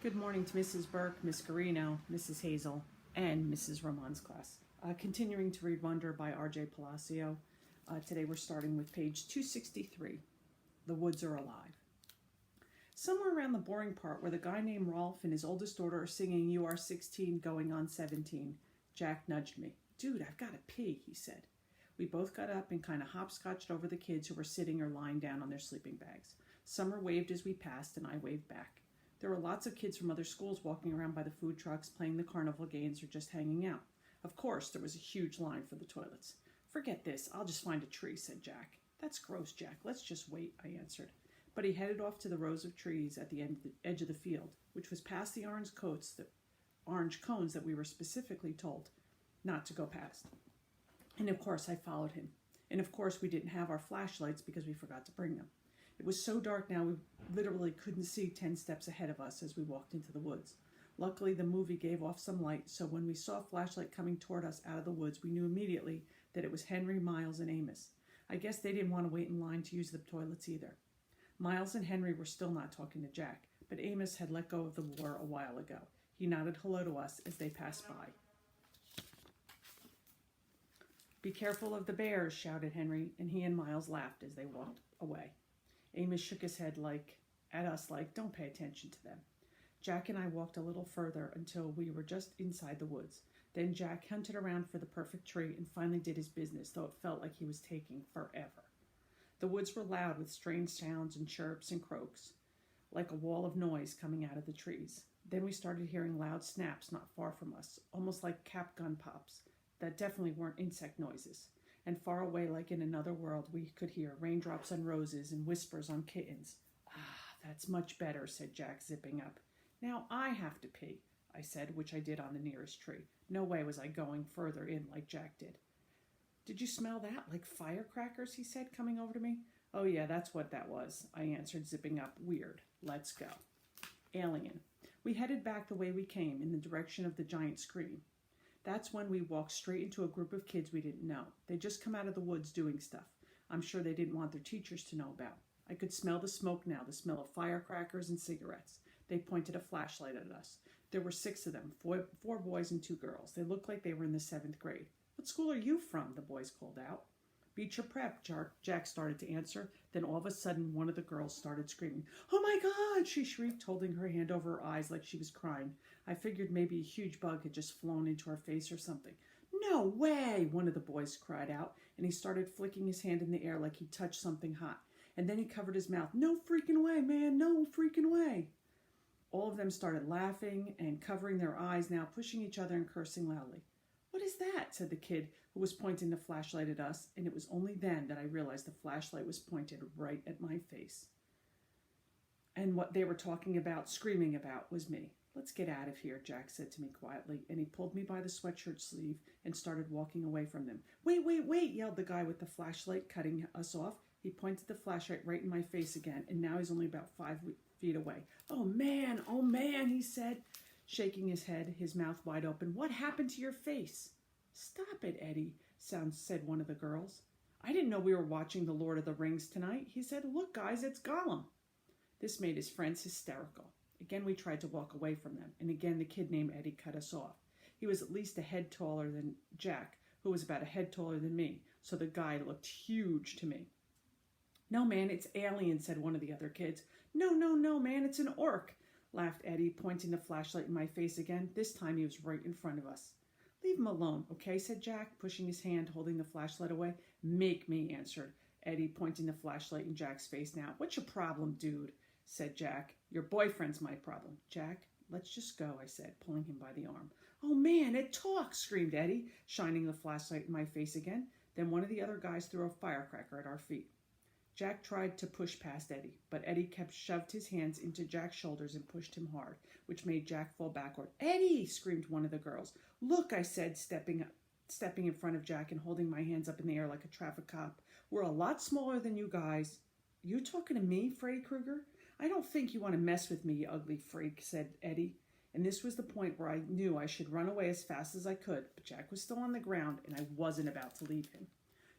Good morning to Mrs. Burke, Miss Garino, Mrs. Hazel, and Mrs. Roman's class. Continuing to read Wonder by RJ Palacio. Today we're starting with page 263. The Woods Are Alive. Somewhere around the boring part where the guy named Rolf and his oldest daughter are singing You Are 16 Going on 17, Jack nudged me. Dude, I've got to pee, he said. We both got up and kind of hopscotched over the kids who were sitting or lying down on their sleeping bags. Summer waved as we passed and I waved back. There were lots of kids from other schools walking around by the food trucks, playing the carnival games, or just hanging out. Of course, there was a huge line for the toilets. Forget this, I'll just find a tree, said Jack. That's gross, Jack. Let's just wait, I answered. But he headed off to the rows of trees at the edge of the field, which was past the orange cones that we were specifically told not to go past. And of course, I followed him. And of course, we didn't have our flashlights because we forgot to bring them. It was so dark now we literally couldn't see 10 steps ahead of us as we walked into the woods. Luckily, the movie gave off some light, so when we saw a flashlight coming toward us out of the woods, we knew immediately that it was Henry, Miles, and Amos. I guess they didn't want to wait in line to use the toilets either. Miles and Henry were still not talking to Jack, but Amos had let go of the war a while ago. He nodded hello to us as they passed by. Be careful of the bears, shouted Henry, and he and Miles laughed as they walked away. Amos shook his head at us like, don't pay attention to them. Jack and I walked a little further until we were just inside the woods. Then Jack hunted around for the perfect tree and finally did his business, though it felt like he was taking forever. The woods were loud with strange sounds and chirps and croaks, like a wall of noise coming out of the trees. Then we started hearing loud snaps not far from us, almost like cap gun pops, that definitely weren't insect noises. And far away, like in another world, we could hear raindrops on roses and whispers on kittens. Ah, that's much better, said Jack, zipping up. Now I have to pee, I said, which I did on the nearest tree. No way was I going further in like Jack did. Did you smell that? Like firecrackers, he said, coming over to me. Oh yeah, that's what that was, I answered, zipping up. Weird. Let's go. Alien. We headed back the way we came, in the direction of the giant scream. That's when we walked straight into a group of kids we didn't know. They'd just come out of the woods doing stuff. I'm sure they didn't want their teachers to know about. I could smell the smoke now, the smell of firecrackers and cigarettes. They pointed a flashlight at us. There were 6 of them, 4 boys and 2 girls. They looked like they were in the 7th grade. What school are you from? The boys called out. Beecher Prep, Jack started to answer. Then all of a sudden, one of the girls started screaming. Oh my God, she shrieked, holding her hand over her eyes like she was crying. I figured maybe a huge bug had just flown into her face or something. No way, one of the boys cried out, and he started flicking his hand in the air like he touched something hot. And then he covered his mouth. No freaking way, man, no freaking way. All of them started laughing and covering their eyes now, pushing each other and cursing loudly. What is that? Said the kid who was pointing the flashlight at us, and it was only then that I realized the flashlight was pointed right at my face. And what they were talking about, screaming about, was me. Let's get out of here, Jack said to me quietly, and he pulled me by the sweatshirt sleeve and started walking away from them. Wait, wait, wait, yelled the guy with the flashlight, cutting us off. He pointed the flashlight right in my face again, and now he's only about 5 feet away. Oh man, he said, shaking his head, his mouth wide open. What happened to your face? Stop it, Eddie, said one of the girls. I didn't know we were watching The Lord of the Rings tonight. He said, look, guys, it's Gollum. This made his friends hysterical. Again, we tried to walk away from them, and again the kid named Eddie cut us off. He was at least a head taller than Jack, who was about a head taller than me, so the guy looked huge to me. No, man, it's alien, said one of the other kids. No, man, it's an orc, laughed Eddie, pointing the flashlight in my face again. This time he was right in front of us. Leave him alone, okay, said Jack, pushing his hand, holding the flashlight away. Make me, answered Eddie, pointing the flashlight in Jack's face now. What's your problem, dude? Said Jack. Your boyfriend's my problem. Jack, let's just go, I said, pulling him by the arm. Oh, man, it talks, screamed Eddie, shining the flashlight in my face again. Then one of the other guys threw a firecracker at our feet. Jack tried to push past Eddie, but Eddie shoved his hands into Jack's shoulders and pushed him hard, which made Jack fall backward. Eddie, screamed one of the girls. Look, I said, stepping in front of Jack and holding my hands up in the air like a traffic cop. We're a lot smaller than you guys. You talking to me, Freddy Krueger? I don't think you want to mess with me, you ugly freak, said Eddie. And this was the point where I knew I should run away as fast as I could, but Jack was still on the ground and I wasn't about to leave him.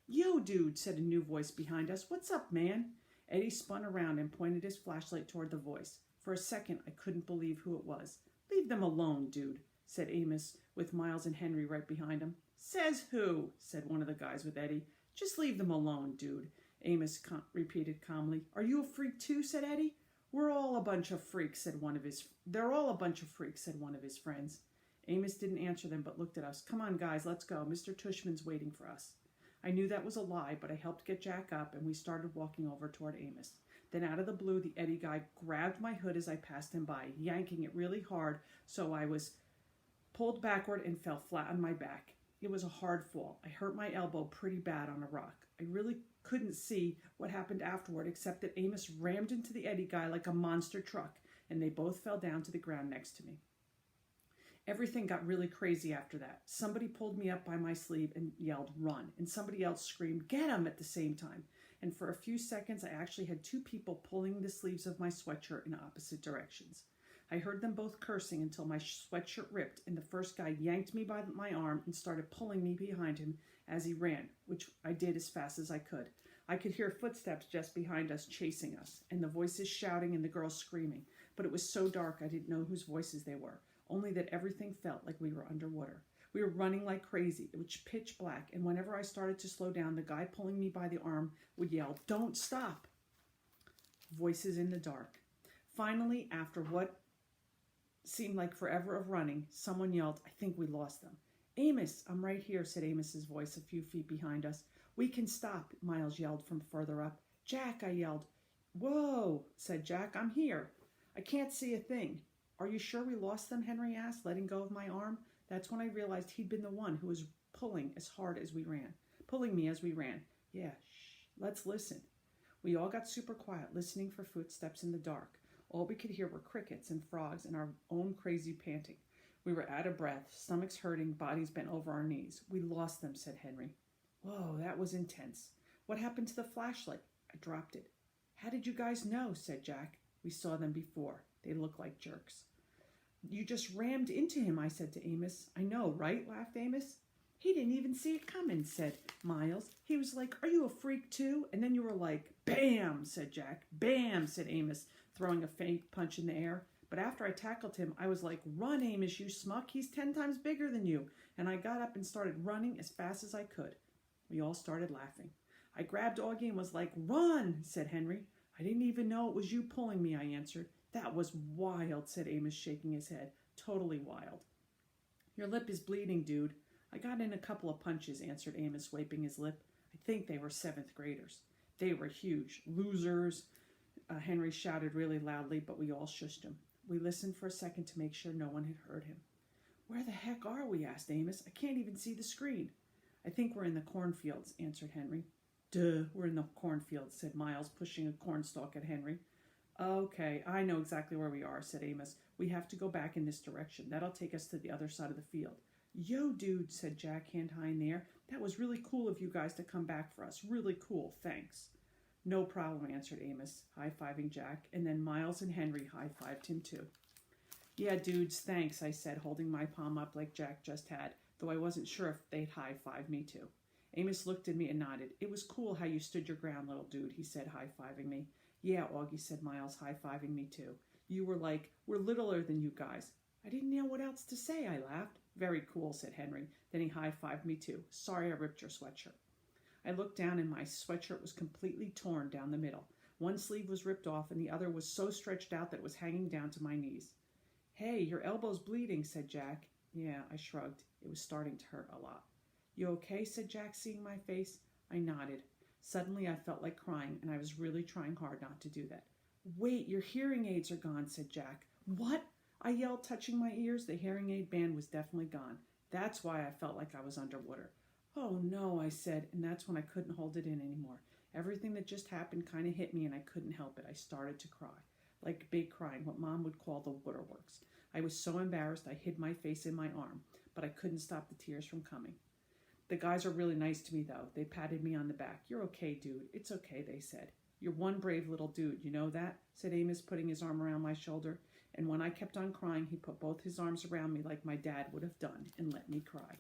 Yo, dude, said a new voice behind us. What's up, man? Eddie spun around and pointed his flashlight toward the voice. For a second, I couldn't believe who it was. "Leave them alone, dude," said Amos, with Miles and Henry right behind him. "Says who?" said one of the guys with Eddie. "Just leave them alone, dude," Amos repeated calmly. "Are you a freak too?" said Eddie. "They're all a bunch of freaks," said one of his friends. Amos didn't answer them, but looked at us. "Come on, guys, let's go. Mr. Tushman's waiting for us." I knew that was a lie, but I helped get Jack up, and we started walking over toward Amos. Then out of the blue, the Eddie guy grabbed my hood as I passed him by, yanking it really hard, so I was pulled backward and fell flat on my back. It was a hard fall. I hurt my elbow pretty bad on a rock. I really couldn't see what happened afterward, except that Amos rammed into the Eddie guy like a monster truck, and they both fell down to the ground next to me. Everything got really crazy after that. Somebody pulled me up by my sleeve and yelled, "Run," and somebody else screamed, "Get him," at the same time. And for a few seconds, I actually had two people pulling the sleeves of my sweatshirt in opposite directions. I heard them both cursing until my sweatshirt ripped, and the first guy yanked me by my arm and started pulling me behind him as he ran, which I did as fast as I could. I could hear footsteps just behind us chasing us, and the voices shouting and the girls screaming, but it was so dark I didn't know whose voices they were, only that everything felt like we were underwater. We were running like crazy. It was pitch black, and whenever I started to slow down, the guy pulling me by the arm would yell, "Don't stop!" Voices in the dark. Finally, after what seemed like forever of running, someone yelled, "I think we lost them." "Amos, I'm right here," said Amos's voice a few feet behind us. "We can stop," Miles yelled from further up. "Jack," I yelled. "Whoa," said Jack, "I'm here. I can't see a thing." "Are you sure we lost them?" Henry asked, letting go of my arm. That's when I realized he'd been the one who was pulling me as we ran. "Yeah, shh, let's listen." We all got super quiet, listening for footsteps in the dark. All we could hear were crickets and frogs and our own crazy panting. We were out of breath, stomachs hurting, bodies bent over our knees. "We lost them," said Henry. "Whoa, that was intense. What happened to the flashlight?" I dropped it. "How did you guys know?" said Jack. "We saw them before. They look like jerks." "You just rammed into him," I said to Amos. "I know, right?" laughed Amos. "He didn't even see it coming," said Miles. "He was like, 'Are you a freak too?' And then you were like, 'Bam,'" said Jack. "Bam," said Amos, throwing a fake punch in the air. But after I tackled him, I was like, "Run, Amos, you smuck. He's 10 times bigger than you." And I got up and started running as fast as I could. We all started laughing. I grabbed Augie and was like, "Run," said Henry. "I didn't even know it was you pulling me," I answered. "That was wild," said Amos, shaking his head. "Totally wild." "Your lip is bleeding, dude." "I got in a couple of punches," answered Amos, wiping his lip. "I think they were 7th graders. They were huge. Losers," Henry shouted really loudly, but we all shushed him. We listened for a second to make sure no one had heard him. "Where the heck are we?" asked Amos. "I can't even see the screen." "I think we're in the cornfields," answered Henry. "Duh, we're in the cornfields," said Miles, pushing a cornstalk at Henry. "Okay, I know exactly where we are," said Amos. "We have to go back in this direction. That'll take us to the other side of the field." "Yo, dude," said Jack, hand high in the air. "That was really cool of you guys to come back for us. Really cool, thanks." "No problem," answered Amos, high-fiving Jack, and then Miles and Henry high-fived him too. "Yeah, dudes, thanks," I said, holding my palm up like Jack just had, though I wasn't sure if they'd high-five me too. Amos looked at me and nodded. "It was cool how you stood your ground, little dude," he said, high-fiving me. "Yeah, Augie," said Miles, high-fiving me too. "You were like, we're littler than you guys." "I didn't know what else to say," I laughed. "Very cool," said Henry. Then he high-fived me too. "Sorry I ripped your sweatshirt." I looked down and my sweatshirt was completely torn down the middle. One sleeve was ripped off and the other was so stretched out that it was hanging down to my knees. "Hey, your elbow's bleeding," said Jack. "Yeah," I shrugged. It was starting to hurt a lot. "You okay?" said Jack, seeing my face. I nodded. Suddenly I felt like crying, and I was really trying hard not to do that. "Wait, your hearing aids are gone," said Jack. "What?" I yelled, touching my ears. The hearing aid band was definitely gone. That's why I felt like I was underwater. "Oh no," I said, and that's when I couldn't hold it in anymore. Everything that just happened kind of hit me and I couldn't help it. I started to cry. Like big crying, what Mom would call the waterworks. I was so embarrassed I hid my face in my arm, but I couldn't stop the tears from coming. The guys are really nice to me though. They patted me on the back. "You're okay, dude. It's okay," they said. "You're one brave little dude, you know that?" said Amos, putting his arm around my shoulder. And when I kept on crying, he put both his arms around me like my dad would have done and let me cry.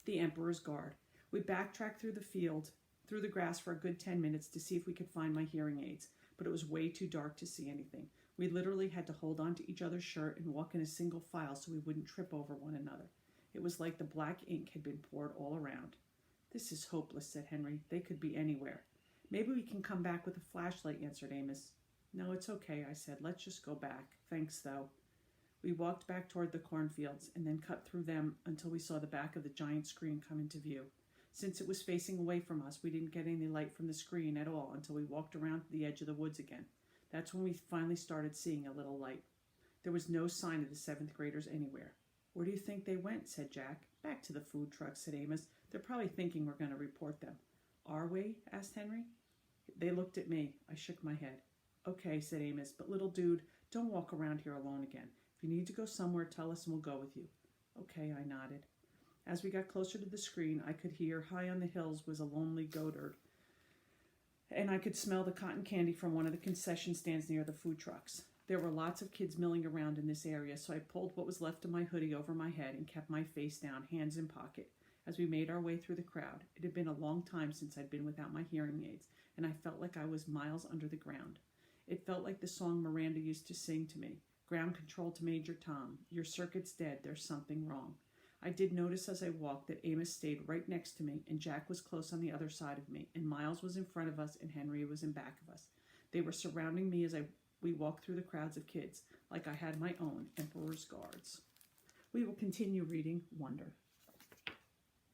The Emperor's Guard. We backtracked through the grass for a good 10 minutes to see if we could find my hearing aids, but it was way too dark to see anything. We literally had to hold on to each other's shirt and walk in a single file so we wouldn't trip over one another. It was like the black ink had been poured all around. This is hopeless, said Henry. They could be anywhere. Maybe we can come back with a flashlight, answered Amos. No, it's okay, I said. Let's just go back. Thanks, though. We walked back toward the cornfields and then cut through them until we saw the back of the giant screen come into view. Since it was facing away from us, we didn't get any light from the screen at all until we walked around to the edge of the woods again. That's when we finally started seeing a little light. There was no sign of the 7th graders anywhere. Where do you think they went? Said Jack. Back to the food truck, said Amos. They're probably thinking we're going to report them. Are we? Asked Henry. They looked at me. I shook my head. Okay, said Amos, but little dude, don't walk around here alone again. If you need to go somewhere, tell us and we'll go with you. Okay, I nodded. As we got closer to the screen, I could hear high on the hills was a lonely goatherd, and I could smell the cotton candy from one of the concession stands near the food trucks. There were lots of kids milling around in this area, so I pulled what was left of my hoodie over my head and kept my face down, hands in pocket. As we made our way through the crowd, it had been a long time since I'd been without my hearing aids, and I felt like I was miles under the ground. It felt like the song Miranda used to sing to me, Ground Control to Major Tom, your circuit's dead, there's something wrong. I did notice as I walked that Amos stayed right next to me, and Jack was close on the other side of me, and Miles was in front of us, and Henry was in back of us. They were surrounding me as we walked through the crowds of kids, like I had my own Emperor's Guards. We will continue reading Wonder.